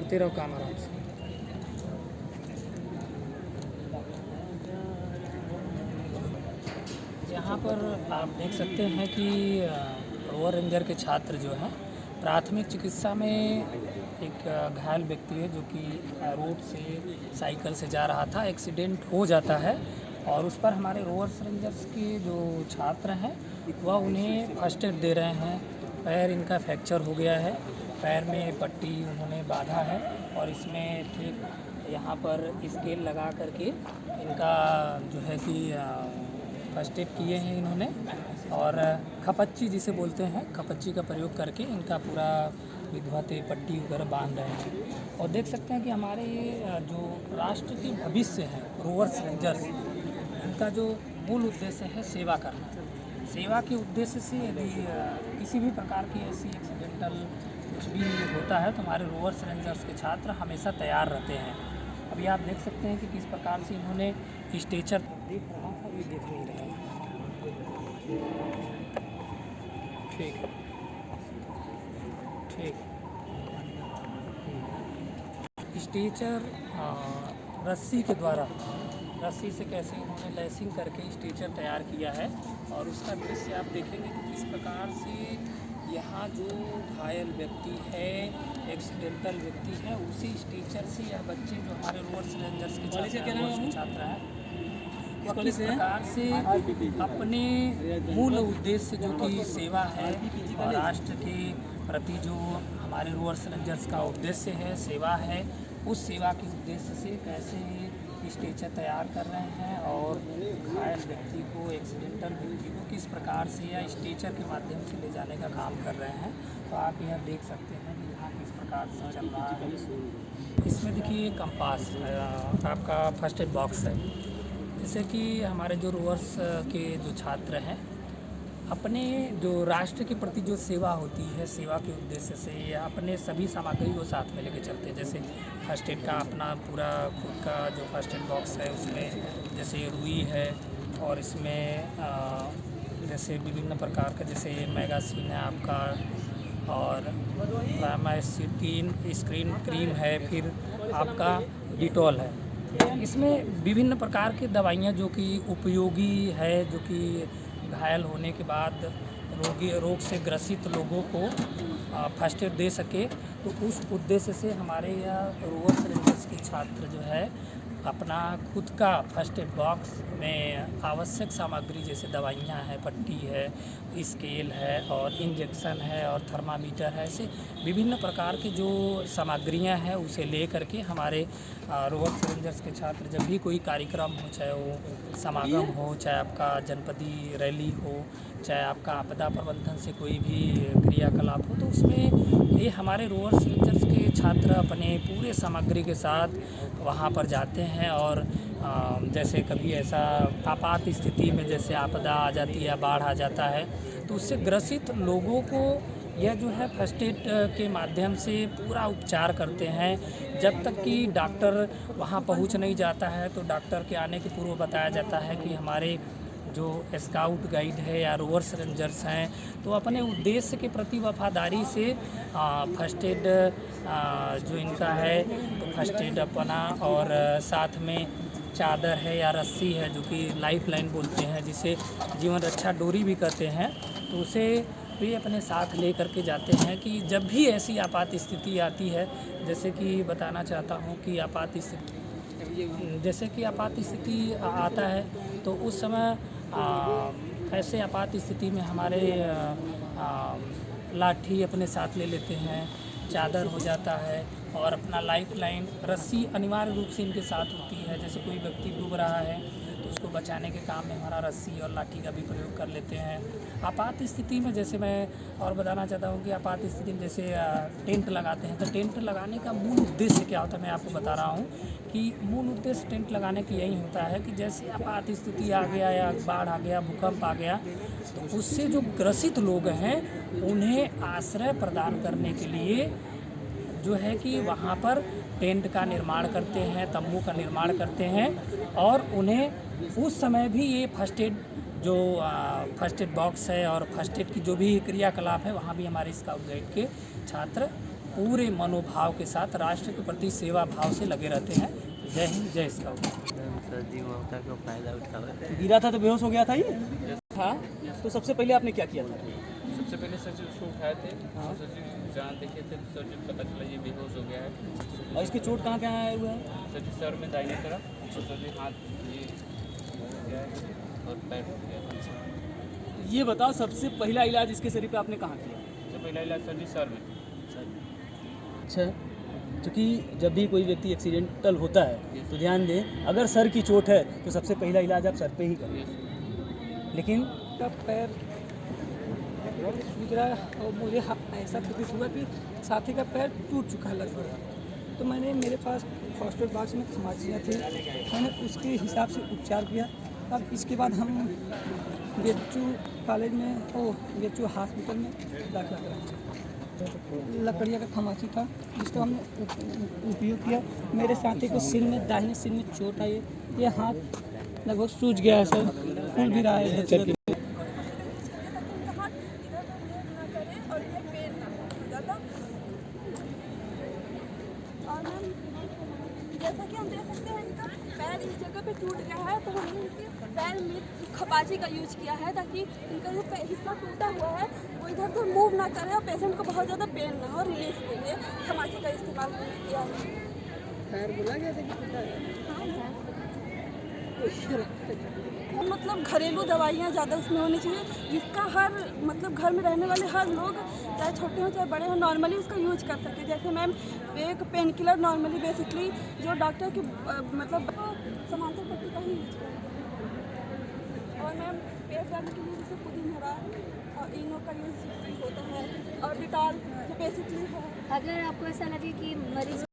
करते रहो काम आराम से। यहाँ पर आप देख सकते हैं कि रोवर रेंजर के छात्र जो हैं प्राथमिक चिकित्सा में एक घायल व्यक्ति है जो कि रोड से साइकिल से जा रहा था, एक्सीडेंट हो जाता है और उस पर हमारे रोवर रेंजर्स के जो छात्र हैं वह उन्हें फर्स्ट एड दे रहे हैं। पैर इनका फ्रैक्चर हो गया है, पैर में पट्टी उन्होंने बांधा है और इसमें ठीक यहाँ पर स्केल लगा करके इनका जो है कि फर्स्ट एड किए हैं इन्होंने और खपच्ची जिसे बोलते हैं, खपच्ची का प्रयोग करके इनका पूरा विधवाते पट्टी वगैरह बांध रहे हैं। और देख सकते हैं कि हमारे ये जो राष्ट्र के भविष्य है रोवर्स रेंजर्स, इनका जो मूल उद्देश्य है सेवा करना। सेवा के उद्देश्य से यदि किसी भी प्रकार की ऐसी एक्सीडेंटल कुछ भी होता है तो हमारे रोवर्स रेंजर्स के छात्र हमेशा तैयार रहते हैं। अभी आप देख सकते हैं कि किस प्रकार से इन्होंने स्ट्रेचर देख रहा था, ये देख नहीं रहा है। ठीक ठीक स्ट्रेचर रस्सी के द्वारा, रस्सी से कैसे इन्होंने लैसिंग करके स्ट्रेचर तैयार किया है और उसका दृश्य आप देखेंगे कि किस प्रकार से यहाँ जो घायल व्यक्ति है, एक्सीडेंटल व्यक्ति है, उसी स्ट्रेचर से यह बच्चे जो हमारे रोवर्स रेंजर्स के छात्र हैं किस प्रकार से अपने मूल उद्देश्य जो कि सेवा है और राष्ट्र के प्रति जो हमारे रोवर्स रेंजर्स का उद्देश्य है, सेवा है, उस सेवा के उद्देश्य से कैसे स्ट्रेचर तैयार कर रहे हैं और घायल व्यक्ति को, एक्सीडेंटल व्यक्ति को किस प्रकार से या स्ट्रेचर के माध्यम से ले जाने का काम कर रहे हैं। तो आप यह देख सकते हैं कि यहाँ किस प्रकार से चल रहा है। इसमें देखिए कंपास आपका फर्स्ट एड बॉक्स है। जैसे कि हमारे जो रोवर्स के जो छात्र हैं अपने जो राष्ट्र के प्रति जो सेवा होती है, सेवा के उद्देश्य से या अपने सभी सामग्री को साथ में लेके चलते हैं। जैसे फर्स्ट एड का अपना पूरा खुद का जो फर्स्ट एड बॉक्स है उसमें जैसे रुई है और इसमें जैसे विभिन्न प्रकार का जैसे मैगासीन है आपका और स्क्रीन क्रीम है, फिर आपका डिटॉल है। इसमें विभिन्न प्रकार की दवाइयाँ जो कि उपयोगी है, जो कि घायल होने के बाद रोग से ग्रसित लोगों को फर्स्ट एड दे सके। तो उस उद्देश्य से हमारे यहाँ रोवर्स रेंजर्स के छात्र जो है अपना खुद का फर्स्ट एड बॉक्स में आवश्यक सामग्री जैसे दवाइयाँ हैं, पट्टी है, स्केल है और इंजेक्शन है और थर्मामीटर है, ऐसे विभिन्न प्रकार की जो सामग्रियाँ हैं उसे ले करके हमारे रोवर्स रेंजर्स के छात्र जब भी कोई कार्यक्रम हो, चाहे वो समागम हो, चाहे आपका जनपदीय रैली हो, चाहे आपका आपदा प्रबंधन से कोई भी क्रियाकलाप हो, तो उसमें ये हमारे रोवर्स रेंजर्स के छात्र अपने पूरे सामग्री के साथ वहाँ पर जाते हैं और जैसे कभी ऐसा आपात स्थिति में जैसे आपदा आ जाती है, बाढ़ आ जाता है, तो उससे ग्रसित लोगों को यह जो है फर्स्ट एड के माध्यम से पूरा उपचार करते हैं। जब तक कि डॉक्टर वहाँ पहुँच नहीं जाता है तो डॉक्टर के आने के पूर्व बताया जाता है कि हमारे जो स्काउट गाइड है या रोवर्स रेंजर्स हैं तो अपने उद्देश्य के प्रति वफादारी से फर्स्ट एड जो इनका है तो फर्स्ट एड अपना और साथ में चादर है या रस्सी है जो कि लाइफ लाइन बोलते हैं, जिसे जीवन रक्षा डोरी भी कहते हैं, तो उसे भी अपने साथ ले करके जाते हैं कि जब भी ऐसी आपात स्थिति आती है। जैसे कि बताना चाहता हूँ कि आपात स्थिति आता है तो उस समय ऐसे आपात स्थिति में हमारे लाठी अपने साथ ले लेते हैं, चादर हो जाता है और अपना लाइफ लाइन रस्सी अनिवार्य रूप से इनके साथ होती है। जैसे कोई व्यक्ति डूब रहा है तो उसको बचाने के काम में हमारा रस्सी और लाठी का भी प्रयोग कर लेते हैं। आपात स्थिति में जैसे मैं और बताना चाहता हूँ कि आपात स्थिति में जैसे टेंट लगाते हैं तो टेंट लगाने का मूल उद्देश्य क्या होता है, मैं आपको बता रहा हूँ कि मूल उद्देश्य टेंट लगाने की यही होता है कि जैसे आपात स्थिति आ गया या बाढ़ आ गया, भूकंप आ गया, तो उससे जो ग्रसित लोग हैं उन्हें आश्रय प्रदान करने के लिए जो है कि वहाँ पर टेंट का निर्माण करते हैं, तंबू का निर्माण करते हैं और उन्हें उस समय भी ये फर्स्ट एड जो फर्स्ट एड बॉक्स है और फर्स्ट एड की जो भी क्रियाकलाप है वहाँ भी हमारे स्काउट गाइड के छात्र पूरे मनोभाव के साथ राष्ट्र के प्रति सेवा भाव से लगे रहते हैं। जय हिंद, जय स्काउट। सर्दी ममता का फायदा उठाया। गिरा था तो बेहोश हो गया था ये था। तो सबसे पहले आपने क्या किया था? सबसे पहले सर जी उसको उठाए थे और सर जी जान देखे थे तो सर जी पता चला ये बेहोश हो गया है। और इसके चोट कहाँ कहाँ आए हुए हैं? सर जी सर में दाहिने तरफ और सर जी हाथ ये हो गया है और पैर हो गया है। ये बताओ, सबसे पहला इलाज इसके शरीर पे आपने कहाँ किया? सबसे पहला इलाज सर जी सर में। अच्छा, क्योंकि जब भी कोई व्यक्ति एक्सीडेंटल होता है तो ध्यान दें, अगर सर की चोट है तो सबसे पहला इलाज आप सर पे ही करें। लेकिन तब पैर सूज रहा है और मुझे ऐसा प्रतीत हुआ कि साथी का पैर टूट चुका है लगभग। तो मैंने मेरे पास हॉस्टल बॉक्स में खमाचियाँ थी, मैंने उसके हिसाब से उपचार किया। अब इसके बाद हम गेचू कॉलेज में गेचू हॉस्पिटल में दाखिला कराया। लकड़िया का खमाची था जिसका हमने उपयोग किया। मेरे साथी को सिर में, दाहिने सिर में चोट आई। ये हाथ लगभग सूज गया है सर, खून भी रहा है। और मैम जैसा कि हम देख सकते हैं इनका पैर इस जगह पे टूट गया है, तो हमने इनके पैर में खपाची का यूज किया है ताकि इनका जो हिस्सा टूटा हुआ है वो इधर उधर मूव ना करे और पेशेंट को बहुत ज़्यादा पेन ना हो, रिलीफ के लिए खपाची का इस्तेमाल किया है। पैर बोला गया था कि टूटा है। मतलब घरेलू दवाइयाँ ज़्यादा उसमें होनी चाहिए जिसका हर मतलब घर में रहने वाले हर लोग चाहे छोटे हों चाहे बड़े हों नॉर्मली उसका यूज कर सके। जैसे मैम एक पेन किलर नॉर्मली बेसिकली जो डॉक्टर की मतलब समांतर पट्टी का ही यूज करें। और मैम पेट दर्द के लिए जैसे पुदीना और इनो का यूज होता है और डिटॉल जो बेसिकली है। अगर आपको ऐसा लगे कि मरीज